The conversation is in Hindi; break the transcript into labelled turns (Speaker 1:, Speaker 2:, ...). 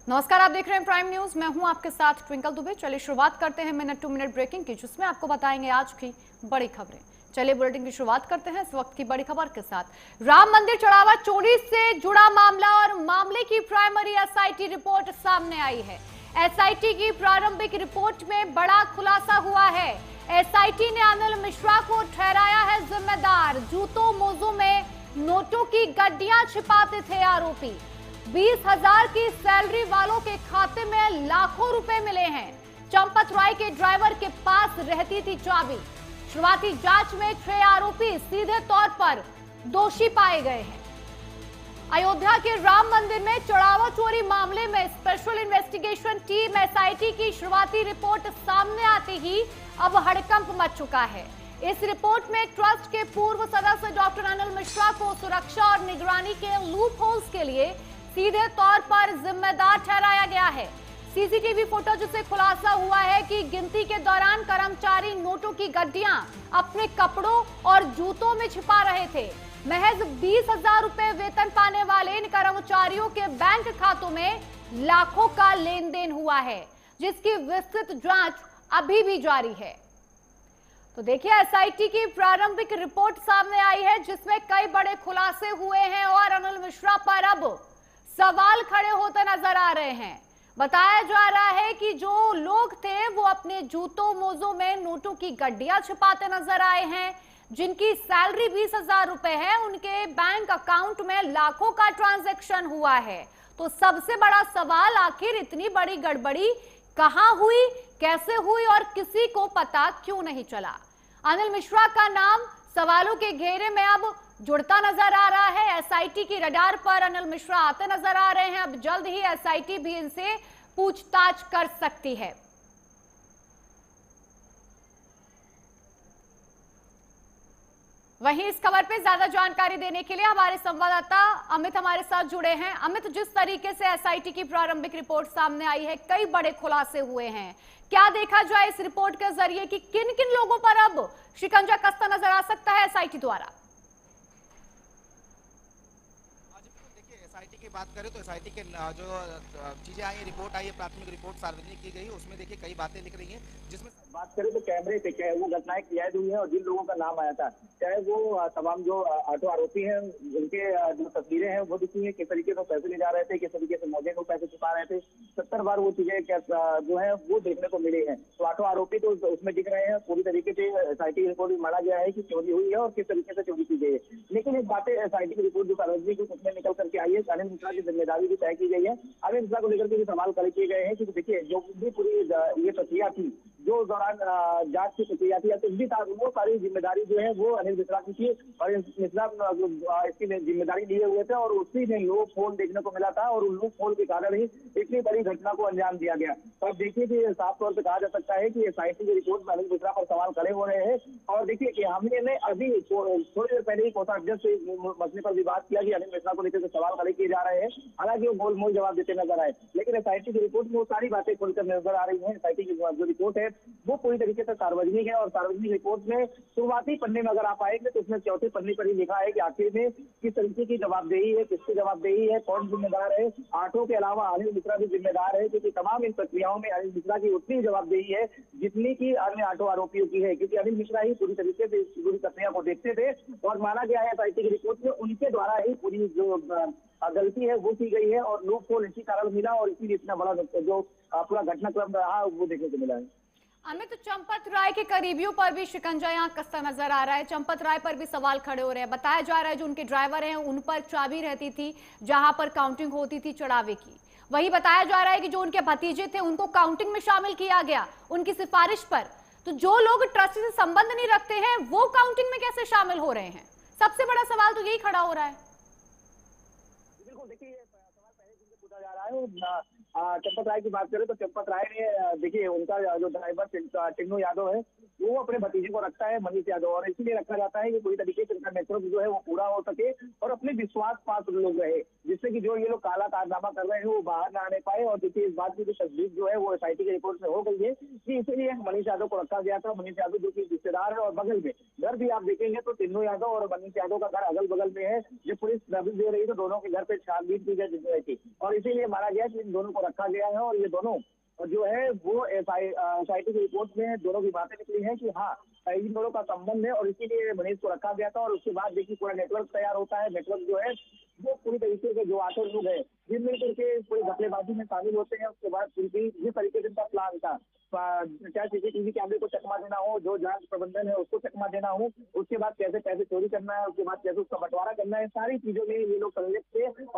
Speaker 1: नमस्कार, आप देख रहे हैं प्राइम न्यूज। मैं हूं आपके साथ ट्विंकल दुबे। चलिए शुरुआत करते हैं मिनट टू मिनट ब्रेकिंग की, जिसमें आपको बताएंगे आज की बड़ी खबरें। चलिए बुलेटिन की शुरुआत करते हैं इस वक्त की बड़ी खबर के साथ। राम मंदिर चढ़ावा चोरी से जुड़ा मामला और मामले की प्राइमरी एसआईटी रिपोर्ट सामने आई है। एसआईटी की प्रारंभिक रिपोर्ट में बड़ा खुलासा हुआ है। एसआईटी ने अनिल मिश्रा को ठहराया है जिम्मेदार। जूतों मोजों में नोटों की गड्डियां छिपाते थे आरोपी। 20,000 की सैलरी वालों के खाते में लाखों रुपए मिले हैं। चंपत राय के ड्राइवर के पास रहती थी चाबी। शुरुआती जांच में 6 आरोपी सीधे तौर पर दोषी पाए गए हैं। अयोध्या के राम मंदिर में चढ़ावा चोरी मामले में स्पेशल इन्वेस्टिगेशन टीम एसआईटी की शुरुआती रिपोर्ट सामने आते ही अब हड़कंप मच चुका है। इस रिपोर्ट में ट्रस्ट के पूर्व सदस्य डॉक्टर अनिल मिश्रा को सुरक्षा और निगरानी के लूप होल्स के लिए सीधे तौर पर जिम्मेदार ठहराया गया है। सीसीटीवी फुटेज से खुलासा हुआ है कि गिनती के दौरान कर्मचारी नोटों की गड्डियां अपने कपड़ों और जूतों में छिपा रहे थे। महज 20,000 रुपए वेतन पाने वाले इन कर्मचारियों के बैंक खातों में लाखों का लेन देन हुआ है, जिसकी विस्तृत जांच अभी भी जारी है। तो देखिए, एसआईटी की प्रारंभिक रिपोर्ट सामने आई है, जिसमें कई बड़े खुलासे हुए हैं और अनिल मिश्रा पर अब सवाल खड़े होते नजर आ रहे हैं। बताया जा रहा है कि जो लोग थे वो अपने जूतों मोजों में नोटों की गड्डियां छिपाते नजर आए हैं। जिनकी सैलरी 20,000 रुपए है, उनके बैंक अकाउंट में लाखों का ट्रांजैक्शन हुआ है। तो सबसे बड़ा सवाल, आखिर इतनी बड़ी गड़बड़ी कहां हुई, कैसे हुई और किसी को पता क्यों नहीं चला। अनिल मिश्रा का नाम सवालों के घेरे में अब जुड़ता नजर आ रहा है। एसआईटी की रडार पर अनिल मिश्रा आते नजर आ रहे हैं। अब जल्द ही एसआईटी भी इनसे पूछताछ कर सकती है। वहीं इस खबर पे ज्यादा जानकारी देने के लिए हमारे संवाददाता अमित हमारे साथ जुड़े हैं। अमित, जिस तरीके से एसआईटी की प्रारंभिक रिपोर्ट सामने आई है, कई बड़े खुलासे हुए हैं। क्या देखा जाए इस रिपोर्ट के जरिए कि किन किन लोगों पर अब शिकंजा कसता नजर आ सकता है एसआईटी द्वारा?
Speaker 2: एसआईटी की बात करें तो एसआईटी के जो चीजें आई, रिपोर्ट आई है, प्राथमिक रिपोर्ट सार्वजनिक की गई है, उसमें देखिए कई बातें लिख रही हैं। जिसमें
Speaker 3: बात करें तो कैमरे पे क्या है, वो घटनाएं क्रियाएं हुई है और जिन लोगों का नाम आया था, चाहे वो तमाम जो ऑटो आरोपी हैं, उनके जो तस्वीरें हैं वो दिखी है, किस तरीके से पैसे ले जा रहे थे, किस तरीके से मौजे को पैसे छुपा रहे थे। 70 बार वो चीजें जो है वो देखने को मिली है। तो ऑटो आरोपी तो उसमें दिख रहे हैं। पूरी तरीके से एसआईटी रिपोर्ट में माना गया है कि चोरी हुई है और किस तरीके से चोरी की गई है। लेकिन एक बात है, एसआईटी की रिपोर्ट जो सार्वजनिक उसमें निकल करके आई है, अनिल मिश्रा की जिम्मेदारी भी तय की गई है। अनिल मिश्रा को लेकर के भी सवाल खड़े किए गए हैं कि देखिए, जो भी पूरी ये प्रक्रिया थी, जो दौरान जांच की प्रक्रिया थी या कुछ भी था, वो सारी जिम्मेदारी जो है वो अनिल मिश्रा की थी और मिश्रा इसकी जिम्मेदारी लिए हुए थे और उसी में लूप होल देखने को मिला था और उन लूप होल के कारण ही इतनी बड़ी घटना को अंजाम दिया गया। तो अब देखिए कि साफ तौर पर कहा जा सकता है कि एसआईटी की रिपोर्ट में अनिल मिश्रा पर सवाल खड़े हो रहे हैं। और देखिए कि हमने अभी थोड़ी देर पहले ही कोषाध्यक्ष से मसले पर विवाद किया कि अनिल मिश्रा को लेकर सवाल खड़े किए जा रहे हैं। हालांकि वो गोल मोल जवाब देते नजर आए, लेकिन एसआईटी की रिपोर्ट में वो सारी बातें खुलकर नजर आ रही है। एसआईटी की जो रिपोर्ट है वो पूरी तरीके से सार्वजनिक है और सार्वजनिक रिपोर्ट में शुरुआती पन्ने में अगर आप आएंगे तो उसमें चौथे पन्ने पर ही लिखा है कि आखिर में किस तरीके की जवाबदेही है, किसकी जवाबदेही है, कौन जिम्मेदार है। ऑटो के अलावा अनिल मिश्रा भी जिम्मेदार है, क्योंकि तमाम इन प्रक्रियाओं में अनिल मिश्रा की उतनी जवाबदेही है जितनी की अन्य ऑटो आरोपियों की है, क्योंकि अनिल मिश्रा ही पूरी तरीके से इस पूरी प्रक्रिया को देखते थे और माना गया है एसआईटी की रिपोर्ट में उनके द्वारा ही पूरी जो गलती है वो की गई है और लूप होल इसी कारण मिला और इसीलिए इतना बड़ा जो पूरा घटनाक्रम रहा वो देखने को मिला है।
Speaker 1: अमित, चंपत राय के करीबियों पर भी शिकंजा यहाँ कसता नजर आ रहा है। चंपत राय पर भी सवाल खड़े हो रहे हैं। बताया जा रहा है जो उनके ड्राइवर हैं उन पर चाबी रहती थी जहां पर काउंटिंग होती थी चढ़ावे की। वही बताया जा रहा है कि जो उनके भतीजे थे उनको काउंटिंग में शामिल किया गया उनकी सिफारिश पर। तो जो लोग ट्रस्ट से संबंध नहीं रखते हैं वो काउंटिंग में कैसे शामिल हो रहे हैं? सबसे बड़ा सवाल तो यही खड़ा हो रहा है।
Speaker 3: बिल्कुल, देखिए सवाल पहले दिन से पूछा जा रहा है। चंपत राय की बात करें तो चंपत राय ने देखिए उनका जो ड्राइवर टिन्नू यादव है वो अपने भतीजे को रखता है मनीष यादव, और इसीलिए रखा जाता है कि कोई तरीके से उनका नेटवर्क जो है वो पूरा हो सके और अपने विश्वास पात्र लोग रहे, जिससे कि जो ये लोग काला कारनामा कर रहे हैं वो बाहर ना आने पाए। और देखिए इस बात की जो तस्दीक जो है वो एसआईटी की रिपोर्ट में हो गई है कि इसीलिए मनीष यादव को रखा गया था। मनीष यादव जो कि रिश्तेदार है, और बगल में घर भी आप देखेंगे तो टिन्नू यादव और मनीष यादव का घर अगल बगल में है। जब पुलिस दबिश दे रही तो दोनों के घर पे छानबीन की गई थी, और इसीलिए माना गया कि इन दोनों को रखा गया है। और ये दोनों जो है वो एसआईटी की रिपोर्ट में दोनों की बातें निकली है कि हाँ इन दोनों का संबंध है, और इसीलिए मनीष को रखा गया था। और उसके बाद देखिए पूरा नेटवर्क तैयार होता है। नेटवर्क जो है वो पूरी तरीके से जो 8 लोग हैं जिन मिल करके कोई घपलेबाजी में शामिल होते हैं, उसके बाद जिस तरीके से इनका प्लान था, चाहे सीसीटीवी कैमरे को चकमा देना हो, जो जांच प्रबंधन है उसको चकमा देना हो, उसके बाद कैसे पैसे चोरी करना है, उसके बाद कैसे उसका बंटवारा करना है, सारी चीजों में ये लोग संलिप्त थे। और